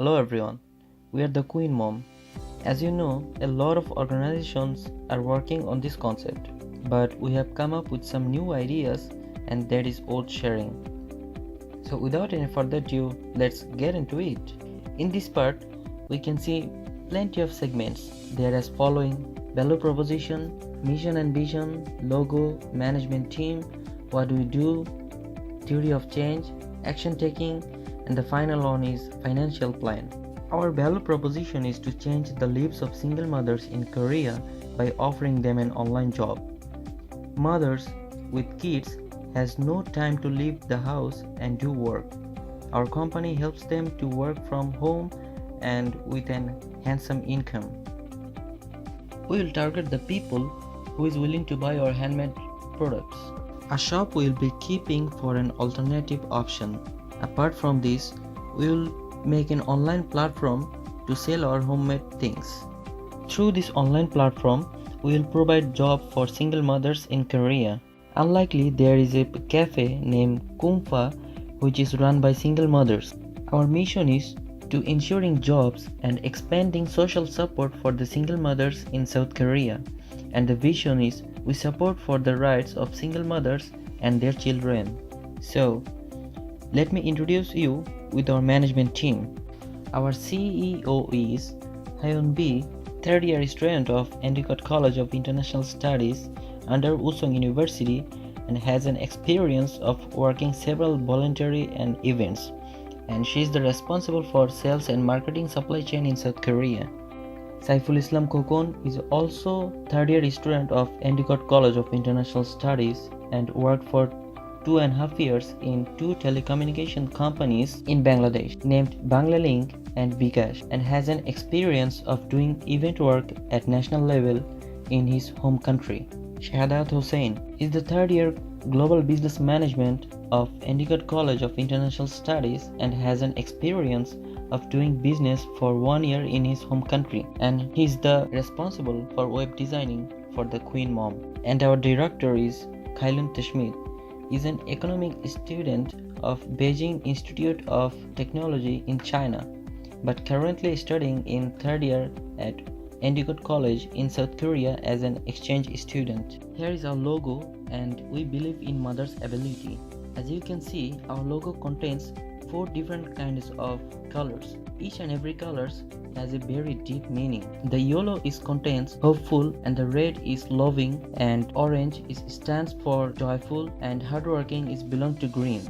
Hello everyone, we are the Queen Mom. As you know, a lot of organizations are working on this concept, but we have come up with some new ideas and that is worth sharing. So without any further ado, let's get into it. In this part, we can see plenty of segments. They are as following: value proposition, mission and vision, logo, management team, what do we do, theory of change, action taking, and the final one is financial plan. Our value proposition is to change the lives of single mothers in Korea by offering them an online job. Mothers with kids has no time to leave the house and do work. Our company helps them to work from home and with an handsome income. We will target the people who is willing to buy our handmade products. A shop will be keeping for an alternative option. Apart from this, we will make an online platform to sell our homemade things. Through this online platform, we will provide job for single mothers in Korea. Unlikely, there is a cafe named Kumfa which is run by single mothers. Our mission is to ensuring jobs and expanding social support for the single mothers in South Korea. And the vision is we support for the rights of single mothers and their children. So, let me introduce you with our management team. Our CEO is Hyun B, third year student of Endicott College of International Studies under Usong University and has an experience of working several voluntary and events. And she is the responsible for sales and marketing supply chain in South Korea. Saiful Islam Kokon is also third year student of Endicott College of International Studies and worked for 2.5 years in two telecommunication companies in Bangladesh named Banglalink and Bikash and has an experience of doing event work at national level in his home country. Shahadat Hossain is the third year Global Business Management of Endicott College of International Studies and has an experience of doing business for 1 year in his home country, and he is the responsible for web designing for the Queen Mom. And our director is Khailun Tashmid. Is an economic student of Beijing Institute of Technology in China, but currently studying in third year at Endicott College in South Korea as an exchange student. Here is our logo, and we believe in mother's ability. As you can see, our logo contains 4 different kinds of colors. Each and every color has a very deep meaning. The yellow is contains hopeful, and the red is loving, and orange stands for joyful, and hardworking is belong to green.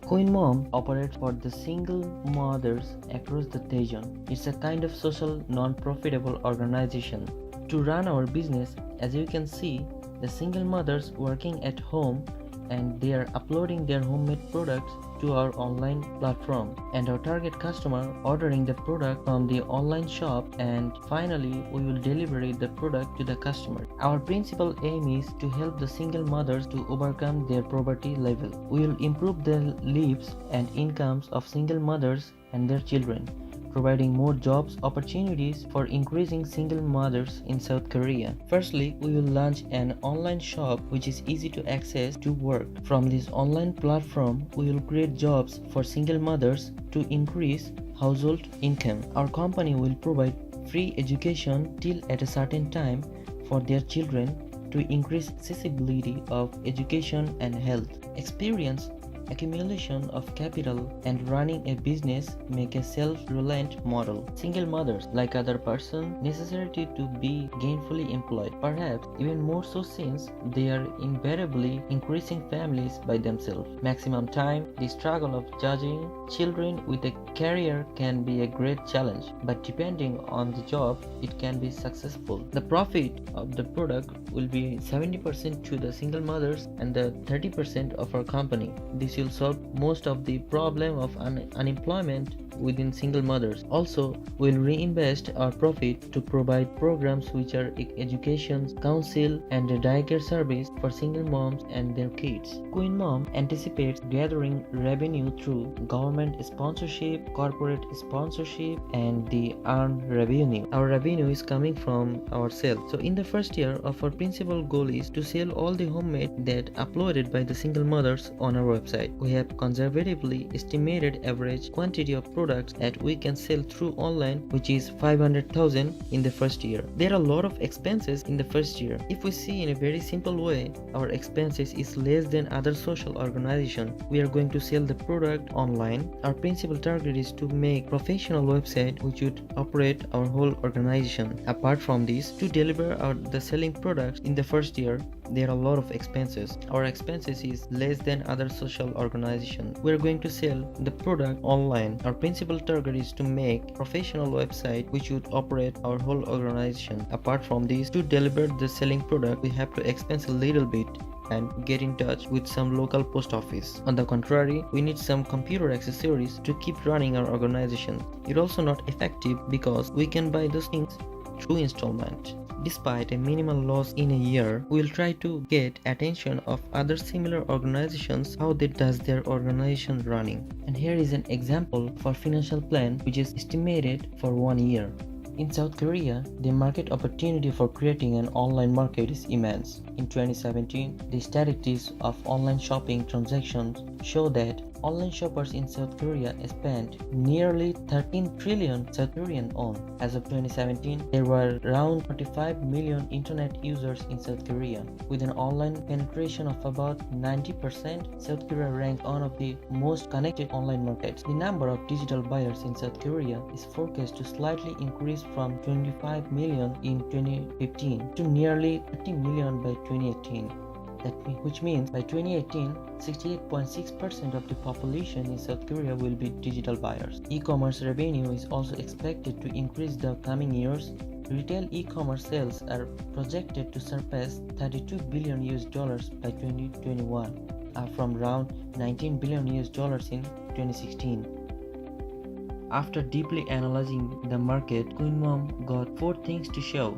Queen Mom operates for the single mothers across the region. It's a kind of social non-profitable organization. To run our business, as you can see, the single mothers working at home and they are uploading their homemade products to our online platform, and our target customer ordering the product from the online shop, and finally we will deliver the product to the customer. Our principal aim is to help the single mothers to overcome their poverty level. We will improve the lives and incomes of single mothers and their children, providing more jobs opportunities for increasing single mothers in South Korea. Firstly, we will launch an online shop which is easy to access to work. From this online platform, we will create jobs for single mothers to increase household income. Our company will provide free education till at a certain time for their children to increase accessibility of education and health. Experience, accumulation of capital, and running a business make a self-reliant model. Single mothers, like other person, necessity to be gainfully employed, perhaps even more so since they are invariably increasing families by themselves. Maximum time, the struggle of judging children with a career can be a great challenge, but depending on the job, it can be successful. The profit of the product will be 70% to the single mothers and the 30% of our company. This will solve most of the problem of unemployment within single mothers. Also, we'll reinvest our profit to provide programs which are education, counsel, and a daycare service for single moms and their kids. Queen Mom anticipates gathering revenue through government sponsorship, corporate sponsorship, and the earned revenue. Our revenue is coming from our sales. So in the first year of our principal goal is to sell all the homemade that uploaded by the single mothers on our website. website. We have conservatively estimated average quantity of products that we can sell through online, which is 500,000 in the first year. There are a lot of expenses in the first year. If we see in a very simple way, our expenses is less than other social organizations. We are going to sell the product online. Our principal target is to make professional website which would operate our whole organization. Apart from this, to deliver the selling products in the first year, there are a lot of expenses. Our expenses is less than other social organizations. We are going to sell the product online. Our principal target is to make professional website which would operate our whole organization. Apart from this, to deliver the selling product, we have to expense a little bit and get in touch with some local post office. On the contrary, we need some computer accessories to keep running our organization. It's also not effective because we can buy those things through installment. Despite a minimal loss in a year, we will try to get attention of other similar organizations how they does their organization running. And here is an example for financial plan which is estimated for 1 year. In South Korea, the market opportunity for creating an online market is immense. In 2017, the statistics of online shopping transactions show that online shoppers in South Korea spent nearly 13 trillion South Korean won. As of 2017, there were around 45 million internet users in South Korea. With an online penetration of about 90%, South Korea ranked one of the most connected online markets. The number of digital buyers in South Korea is forecast to slightly increase from 25 million in 2015 to nearly 30 million by 2018. Which means by 2018, 68.6% of the population in South Korea will be digital buyers. E-commerce revenue is also expected to increase the coming years. Retail e-commerce sales are projected to surpass $32 billion by 2021, up from around $19 billion in 2016. After deeply analyzing the market, Queen Mom got 4 things to show.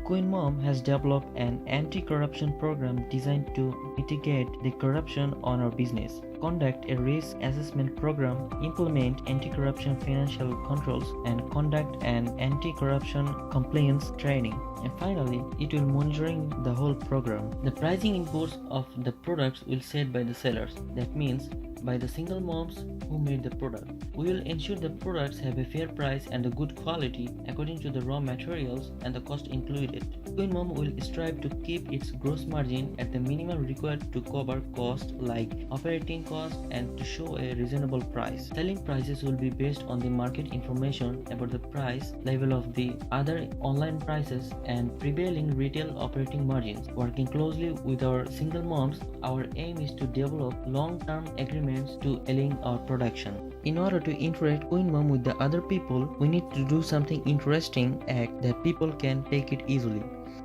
Queen Mom has developed an anti-corruption program designed to mitigate the corruption on our business, conduct a risk assessment program, implement anti-corruption financial controls, and conduct an anti-corruption compliance training. And finally, it will monitoring the whole program. The pricing inputs of the products will set by the sellers. That means by the single moms who made the product. We will ensure the products have a fair price and a good quality according to the raw materials and the cost included. Queen Mom will strive to keep its gross margin at the minimum required to cover costs like operating costs and to show a reasonable price. Selling prices will be based on the market information about the price level of the other online prices and prevailing retail operating margins. Working closely with our single moms, our aim is to develop long-term agreements to align our production. In order to interact Queen Mom with the other people, we need to do something interesting act that people can take it easily.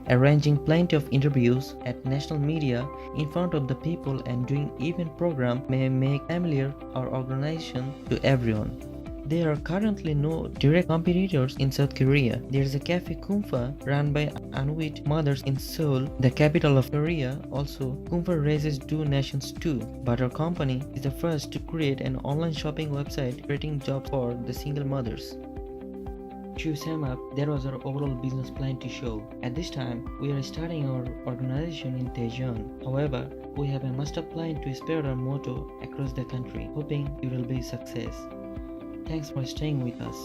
Arranging plenty of interviews at national media in front of the people and doing event program may make familiar our organization to everyone. There are currently no direct competitors in South Korea. There is a cafe Kumfa run by Inuit mothers in Seoul, the capital of Korea. Also, Kumfa raises 2 nations too. But our company is the first to create an online shopping website creating jobs for the single mothers. To sum up, there was our overall business plan to show. At this time, we are starting our organization in Daejeon. However, we have a master plan to spread our motto across the country, hoping it will be a success. Thanks for staying with us.